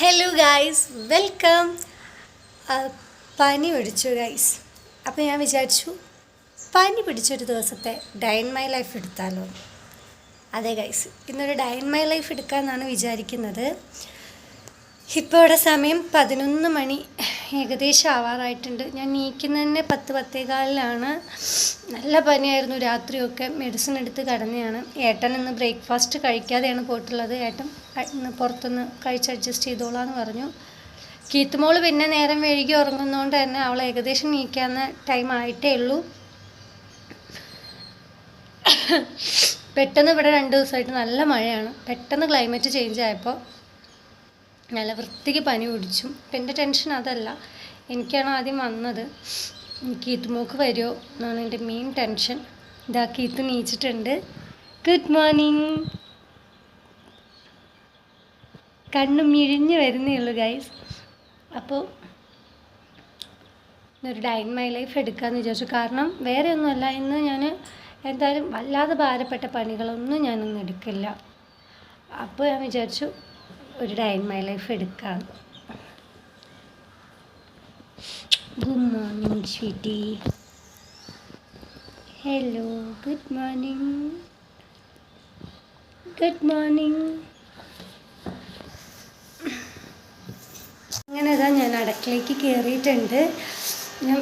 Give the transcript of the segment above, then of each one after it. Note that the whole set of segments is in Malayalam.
Hello guys, welcome. പനി പിടിച്ചു ഗൈസ്. അപ്പോൾ ഞാൻ വിചാരിച്ചു പനി പിടിച്ചൊരു ദിവസത്തെ ഡേ ഇൻ മൈ ലൈഫ് എടുത്താലോ. അതെ ഗൈസ്, ഇന്നൊരു ഡേ ഇൻ മൈ ലൈഫ് എടുക്കാമെന്നാണ് വിചാരിക്കുന്നത്. ഇപ്പോൾ ഇവിടെ സമയം 11 മണി ഏകദേശം ആവാറായിട്ടുണ്ട്. ഞാൻ നീക്കുന്നതന്നെ 10-10:15 നല്ല പനിയായിരുന്നു. രാത്രിയൊക്കെ മെഡിസിൻ എടുത്ത് കിടന്നെയാണ്. ഏട്ടൻ ഇന്ന് ബ്രേക്ക്ഫാസ്റ്റ് കഴിക്കാതെയാണ് പോയിട്ടുള്ളത്. ഏട്ടൻ ഇന്ന് പുറത്തുനിന്ന് കഴിച്ച് അഡ്ജസ്റ്റ് ചെയ്തോളാന്ന് പറഞ്ഞു. കീത്തുമോള് പിന്നെ നേരം വൈകി ഉറങ്ങുന്നതുകൊണ്ട് തന്നെ അവൾ ഏകദേശം നീക്കാവുന്ന ടൈം ആയിട്ടേ ഉള്ളൂ. പെട്ടെന്ന് ഇവിടെ 2 ദിവസമായിട്ട് നല്ല മഴയാണ്. പെട്ടെന്ന് ക്ലൈമറ്റ് ചേഞ്ച് ആയപ്പോൾ നല്ല വൃത്തിക്ക് പനി പിടിച്ചു. അപ്പം എൻ്റെ ടെൻഷൻ അതല്ല, എനിക്കാണ് ആദ്യം വന്നത്. കീത്തുമോക്ക് വരുമോ എന്നാണ് എൻ്റെ മെയിൻ ടെൻഷൻ. ഇതാ കീത്ത് നീച്ചിട്ടുണ്ട്. Good morning. കണ്ണു മിഴിഞ്ഞ് വരുന്നേ ഉള്ളൂ ഗൈസ്. അപ്പോൾ ഇന്നൊരു ഡേ ഇൻ മൈ ലൈഫ് എടുക്കാമെന്ന് വിചാരിച്ചു. കാരണം വേറെ ഒന്നുമല്ല, ഇന്ന് ഞാൻ എന്തായാലും വല്ലാതെ ഭാരപ്പെട്ട പണികളൊന്നും ഞാനൊന്നും എടുക്കില്ല. അപ്പോൾ ഞാൻ വിചാരിച്ചു ഒരു ഡേ ഇൻ മൈ ലൈഫ് എടുക്കാം. Good morning sweetie. Hello, good morning. Good morning. അങ്ങനെ ഇതാ ഞാൻ അടുക്കളയ്ക്ക് കയറിയിട്ടുണ്ട്. ഞാൻ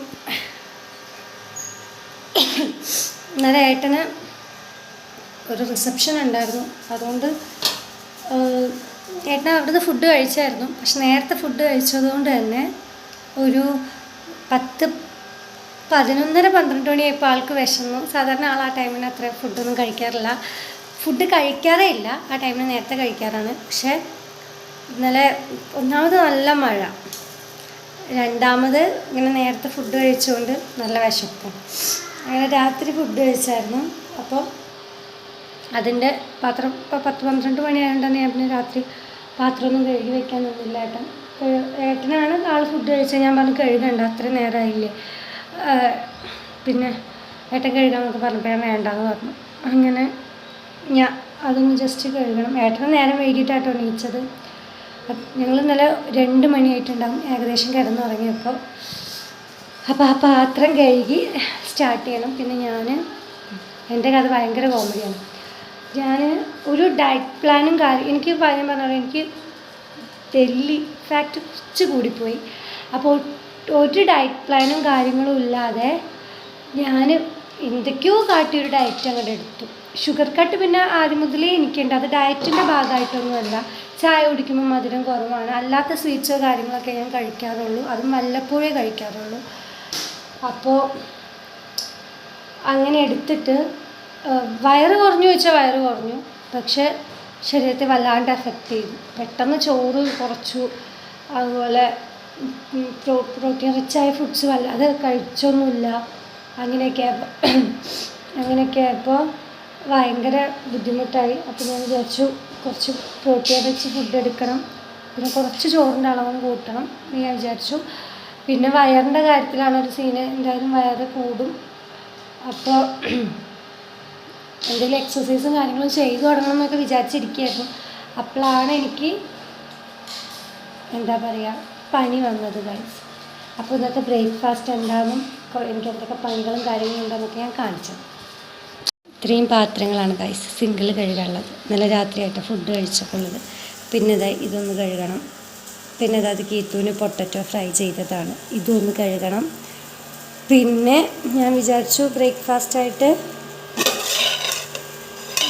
ഇന്നലെ ഏട്ടന് ഒരു റിസപ്ഷൻ ഉണ്ടായിരുന്നു. അതുകൊണ്ട് ഏട്ടൻ അവിടുന്ന് ഫുഡ് കഴിച്ചായിരുന്നു. പക്ഷെ നേരത്തെ ഫുഡ് കഴിച്ചതുകൊണ്ട് തന്നെ ഒരു 10-11-12 മണിയായപ്പോൾ ആൾക്ക് വിശന്നു. സാധാരണ ആൾ ആ ടൈമിന് അത്ര ഫുഡൊന്നും കഴിക്കാറില്ല. ഫുഡ് കഴിക്കാറേ ഇല്ല. ആ ടൈമിന് നേരത്തെ കഴിക്കാറാണ്. പക്ഷേ ഇന്നലെ ഒന്നാമത് നല്ല മഴ, രണ്ടാമത് ഇങ്ങനെ നേരത്തെ ഫുഡ് കഴിച്ചുകൊണ്ട് നല്ല വിശക്കും. അങ്ങനെ രാത്രി ഫുഡ് കഴിച്ചായിരുന്നു. അപ്പോൾ അതിൻ്റെ പാത്രം ഇപ്പോൾ 10-12 മണിയായതുകൊണ്ട് ഞാൻ പിന്നെ രാത്രി പാത്രമൊന്നും കഴുകി വയ്ക്കാൻ നിന്നില്ല. ഏട്ടനാണ് ആൾ ഫുഡ് കഴിച്ചത്. ഞാൻ പറഞ്ഞു കഴുകണ്ട, അത്രയും നേരമായില്ലേ. പിന്നെ ഏട്ടൻ കഴുകാമെന്നൊക്കെ പറഞ്ഞപ്പോൾ ഞാൻ വേണ്ടാന്ന് പറഞ്ഞു. അങ്ങനെ ഞാൻ അതൊന്ന് ജസ്റ്റ് കഴുകണം. ഏട്ടന് നേരം വൈകിട്ടാട്ടോ എണീച്ചത്. ഞങ്ങൾ ഇന്നലെ 2 മണിയായിട്ടുണ്ടാകും ഏകദേശം കിടന്നുറങ്ങിയപ്പോൾ. അപ്പോൾ ആ പാത്രം കഴുകി സ്റ്റാർട്ട് ചെയ്യണം. പിന്നെ എൻ്റെ കഥ ഭയങ്കര കോമഡിയാണ്. ഞാൻ ഒരു ഡയറ്റ് പ്ലാനും എനിക്ക് ഞാൻ പറഞ്ഞാൽ എനിക്ക് ഡെല്ലി ഫാക്റ്റ് കുറച്ച് കൂടിപ്പോയി. അപ്പോൾ ഒരു ഡയറ്റ് പ്ലാനും കാര്യങ്ങളും ഇല്ലാതെ ഞാൻ എന്തൊക്കെയോ കാട്ടിയൊരു ഡയറ്റ് അങ്ങോട്ട് എടുത്തു. ഷുഗർ കട്ട് പിന്നെ ആദ്യം മുതലേ എനിക്കുണ്ട്. അത് ഡയറ്റിൻ്റെ ഭാഗമായിട്ടൊന്നുമല്ല. ചായ കുടിക്കുമ്പോൾ മധുരം കുറവാണ്. അല്ലാത്ത സ്വീറ്റ്സോ കാര്യങ്ങളൊക്കെ ഞാൻ കഴിക്കാറുള്ളൂ. അതും വല്ലപ്പോഴേ കഴിക്കാറുള്ളൂ. അപ്പോൾ അങ്ങനെ എടുത്തിട്ട് വയറ് കുറഞ്ഞു വെച്ചാൽ വയറ് കുറഞ്ഞു. പക്ഷേ ശരീരത്തെ വല്ലാണ്ട് എഫക്റ്റ് ചെയ്തു. പെട്ടെന്ന് ചോറ് കുറച്ചു. അതുപോലെ പ്രോട്ടീൻ റിച്ചായ ഫുഡ്സ് വല്ലാതെ കഴിച്ചൊന്നുമില്ല. അങ്ങനെയൊക്കെ ആയപ്പോൾ ഭയങ്കര ബുദ്ധിമുട്ടായി. അപ്പോൾ ഞാൻ വിചാരിച്ചു കുറച്ച് പ്രോട്ടീൻ റിച്ച് ഫുഡ് എടുക്കണം, പിന്നെ കുറച്ച് ചോറിൻ്റെ അളവും കൂട്ടണം എന്ന് ഞാൻ വിചാരിച്ചു. പിന്നെ വയറിൻ്റെ കാര്യത്തിലാണ് ഒരു സീന്. എന്തായാലും വയറ് കൂടും. അപ്പോൾ എന്തെങ്കിലും എക്സസൈസും കാര്യങ്ങളും ചെയ്തു തുടങ്ങണം എന്നൊക്കെ വിചാരിച്ചിരിക്കുകയായിരുന്നു. അപ്പോഴാണ് എനിക്ക് എന്താ പറയുക പനി വന്നത് ഗൈസ്. അപ്പോൾ ഇന്നത്തെ ബ്രേക്ക്ഫാസ്റ്റ് എന്താണെന്നും എനിക്ക് എന്തൊക്കെ പണികളും കാര്യങ്ങളും ഉണ്ടെന്നൊക്കെ ഞാൻ കാണിച്ചത്. ഇത്രയും പാത്രങ്ങളാണ് ഗൈസ് സിങ്കിൾ കഴുകാനുള്ളത്. ഇന്നലെ രാത്രിയായിട്ട് ഫുഡ് കഴിച്ചപ്പോൾ ഉള്ളത്. പിന്നെ ഇതൊന്ന് കഴുകണം. പിന്നെ അത് കീത്തൂന് പൊട്ടറ്റോ ഫ്രൈ ചെയ്തതാണ്, ഇതൊന്ന് കഴുകണം. പിന്നെ ഞാൻ വിചാരിച്ചു ബ്രേക്ക്ഫാസ്റ്റായിട്ട്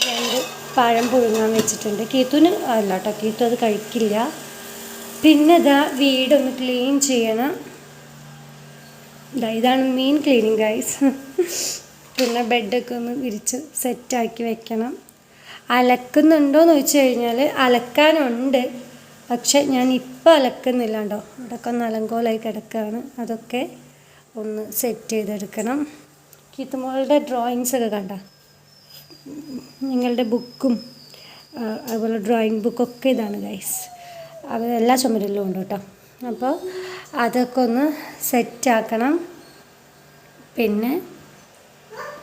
2 പഴം പുഴുങ്ങാൻ വെച്ചിട്ടുണ്ട്. കീത്തൂന് അല്ല കേട്ടോ, കീത്തു അത് കഴിക്കില്ല. പിന്നെ വീടൊന്ന് ക്ലീൻ ചെയ്യണം. ഇതാണ് മെയിൻ ക്ലീനിങ് ഗൈസ്. പിന്നെ ബെഡൊക്കെ ഒന്ന് വിരിച്ച് സെറ്റാക്കി വെക്കണം. അലക്കുന്നുണ്ടോയെന്ന് ചോദിച്ചു കഴിഞ്ഞാൽ അലക്കാനുണ്ട്. പക്ഷെ ഞാൻ ഇപ്പോൾ അലക്കുന്നില്ല കേട്ടോ. അവിടെയൊക്കെ ഒന്ന് അലങ്കോലായി കിടക്കുകയാണ്. അതൊക്കെ ഒന്ന് സെറ്റ് ചെയ്തെടുക്കണം. കീത്തുമോളുടെ ഡ്രോയിങ്സൊക്കെ കണ്ട, നിങ്ങളുടെ ബുക്കും അതുപോലെ ഡ്രോയിങ് ബുക്കൊക്കെ ഇതാണ് ഗൈസ്. അത് എല്ലാ ചുമരിലും ഉണ്ട് കേട്ടോ. അപ്പോൾ അതൊക്കെ ഒന്ന് സെറ്റാക്കണം. പിന്നെ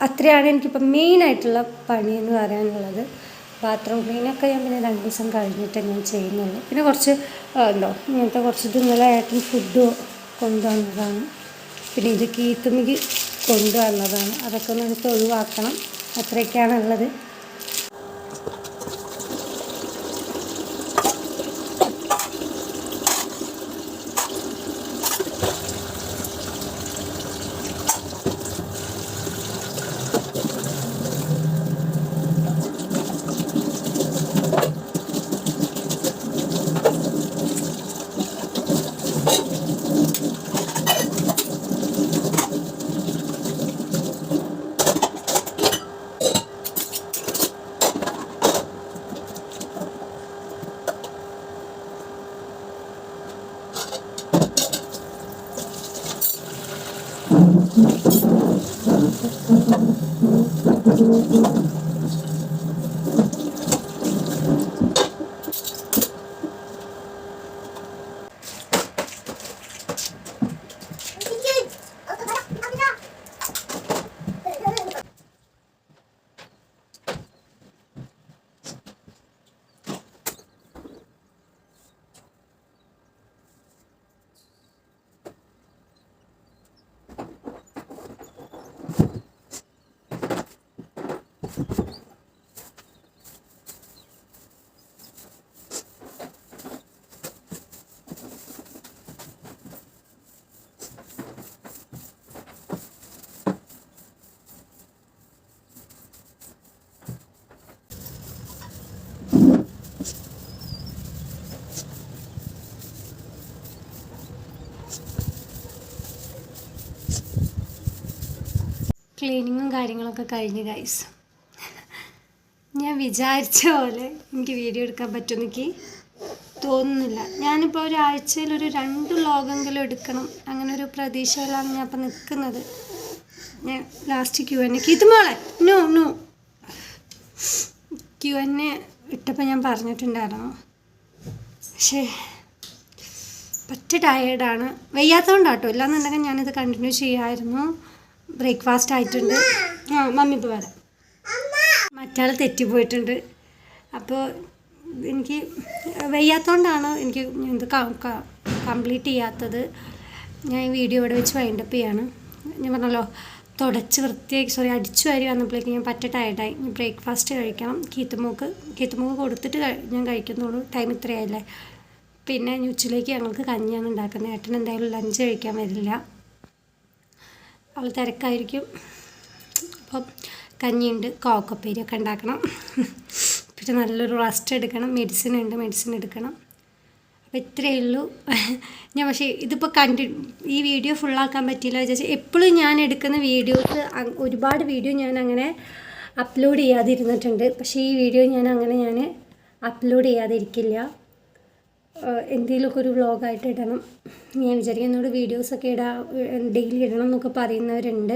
അത്രയാണ് എനിക്കിപ്പോൾ മെയിനായിട്ടുള്ള പണി എന്ന് പറയാനുള്ളത്. ബാത്റൂം ക്ലീനൊക്കെ ഞാൻ പിന്നെ 2 ദിവസം കഴിഞ്ഞിട്ട് ഞാൻ ചെയ്യുന്നുള്ളൂ. പിന്നെ കുറച്ച് ഇങ്ങനത്തെ കുറച്ച് ഇന്നലെ ഏട്ടൻ ഫുഡ് കൊണ്ടുവന്നതാണ്. പിന്നെ ഇത് കീത്തുമ്മിക്ക് കൊണ്ടുവന്നതാണ്. അതൊക്കെ ഒന്ന് എടുത്ത് ഒഴിവാക്കണം. അത്രയൊക്കെയാണുള്ളത്. ക്ലീനിങ്ങും കാര്യങ്ങളൊക്കെ കഴിഞ്ഞ് ഗൈസ്. ഞാൻ വിചാരിച്ച പോലെ എനിക്ക് വീഡിയോ എടുക്കാൻ പറ്റുമെന്ന് എനിക്ക് തോന്നുന്നില്ല. ഞാനിപ്പോൾ ഒരാഴ്ചയിൽ ഒരു 2 വ്ലോഗെങ്കിലും എടുക്കണം അങ്ങനെ ഒരു പ്രതീക്ഷയിലാണ് ഞാൻ ഇപ്പോൾ നിൽക്കുന്നത്. ഞാൻ ലാസ്റ്റ് Q&A കീത്തുമോളെ നോ Q&A ഇട്ടപ്പോൾ ഞാൻ പറഞ്ഞിട്ടുണ്ടായിരുന്നു. പക്ഷേ ടയേർഡാണ്. വയ്യാത്തതുകൊണ്ടാട്ടോ, ഇല്ലാന്നുണ്ടെങ്കിൽ ഞാനിത് കണ്ടിന്യൂ ചെയ്യാമായിരുന്നു. ബ്രേക്ക്ഫാസ്റ്റ് ആയിട്ടുണ്ട്. മമ്മി ഇപ്പോൾ വരാം. മറ്റാൾ തെറ്റിപ്പോയിട്ടുണ്ട്. അപ്പോൾ എനിക്ക് വയ്യാത്തതുകൊണ്ടാണ് എനിക്ക് ഇത് കംപ്ലീറ്റ് ചെയ്യാത്തത്. ഞാൻ ഈ വീഡിയോ ഇവിടെ വെച്ച് വൈൻഡപ്പ് ചെയ്യാണ്. ഞാൻ പറഞ്ഞല്ലോ തുടച്ച് വൃത്തിയാക്കി അടിച്ചു വാരി വന്നപ്പോഴേക്കും ഞാൻ ടയർഡായി. ഇനി ബ്രേക്ക്ഫാസ്റ്റ് കഴിക്കണം. കീത്തുമൂക്ക് കൊടുത്തിട്ട് ഞാൻ കഴിക്കുന്നുള്ളൂ. ടൈം ഇത്രയായില്ലേ. പിന്നെ ഉച്ചയിലേക്ക് ഞങ്ങൾക്ക് കഞ്ഞിയാണ് ഉണ്ടാക്കുന്നത്. ഏട്ടൻ എന്തായാലും ലഞ്ച് കഴിക്കാൻ വരില്ല, അവൾ തിരക്കായിരിക്കും. അപ്പം കഞ്ഞിയുണ്ട്, കോക്കപ്പേരിയൊക്കെ ഉണ്ടാക്കണം. പിന്നെ നല്ലൊരു റെസ്റ്റ് എടുക്കണം. മെഡിസിൻ എടുക്കണം. അപ്പോൾ ഇത്രയേ ഉള്ളൂ. ഞാൻ പക്ഷേ ഇതിപ്പോൾ ഈ വീഡിയോ ഫുള്ളാക്കാൻ പറ്റിയില്ല വിചാരിച്ചാൽ എപ്പോഴും ഞാൻ എടുക്കുന്ന വീഡിയോസ് ഒരുപാട് വീഡിയോ ഞാൻ അങ്ങനെ അപ്ലോഡ് ചെയ്യാതിരുന്നിട്ടുണ്ട്. പക്ഷേ ഈ വീഡിയോ ഞാൻ അപ്ലോഡ് ചെയ്യാതിരിക്കില്ല. എന്തെങ്കിലുമൊക്കെ ഒരു വ്ളോഗായിട്ട് ഇടണം. ഞാൻ വിചാരിക്കും എന്നോട് വീഡിയോസൊക്കെ ഡെയിലി ഇടണം എന്നൊക്കെ പറയുന്നവരുണ്ട്.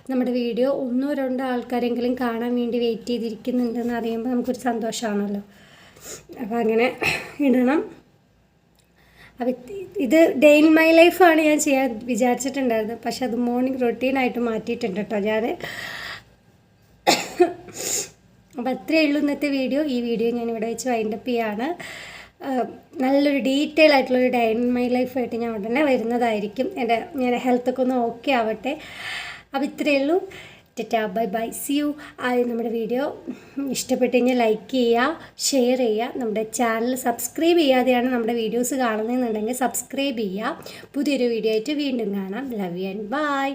നമ്മുടെ വീഡിയോ 1-2 ആൾക്കാരെങ്കിലും കാണാൻ വേണ്ടി വെയിറ്റ് ചെയ്തിരിക്കുന്നുണ്ടെന്ന് അറിയുമ്പോൾ നമുക്കൊരു സന്തോഷമാണല്ലോ. അപ്പോൾ അങ്ങനെ ഇടണം. അപ്പം ഇത് ഡേ ഇൻ മൈ ലൈഫാണ് ഞാൻ ചെയ്യാൻ വിചാരിച്ചിട്ടുണ്ടായിരുന്നത്. പക്ഷെ അത് മോർണിംഗ് റൊട്ടീനായിട്ട് മാറ്റിയിട്ടുണ്ട് കേട്ടോ ഞാൻ. അപ്പോൾ അത്രയേ ഉള്ളൂ ഇന്നത്തെ വീഡിയോ. ഈ വീഡിയോ ഞാൻ ഇവിടെ വെച്ച് വൈൻഡപ്പ് ചെയ്യാണ്. നല്ലൊരു ഡീറ്റെയിൽ ആയിട്ടുള്ളൊരു ഡേ ഇൻ മൈ ലൈഫായിട്ട് ഞാൻ ഉടനെ വരുന്നതായിരിക്കും. ഞാൻ ഹെൽത്തൊക്കെ ഒന്ന് ഓക്കെ ആവട്ടെ. അപ്പോൾ ഇത്രയേ ഉള്ളൂ. Ta ta, bye, see you. നമ്മുടെ വീഡിയോ ഇഷ്ടപ്പെട്ട് കഴിഞ്ഞാൽ ലൈക്ക് ചെയ്യുക, ഷെയർ ചെയ്യുക. നമ്മുടെ ചാനൽ സബ്സ്ക്രൈബ് ചെയ്യാതെയാണ് നമ്മുടെ വീഡിയോസ് കാണുന്നതെന്നുണ്ടെങ്കിൽ സബ്സ്ക്രൈബ് ചെയ്യുക. പുതിയൊരു വീഡിയോ ആയിട്ട് വീണ്ടും കാണാം. Love you and by.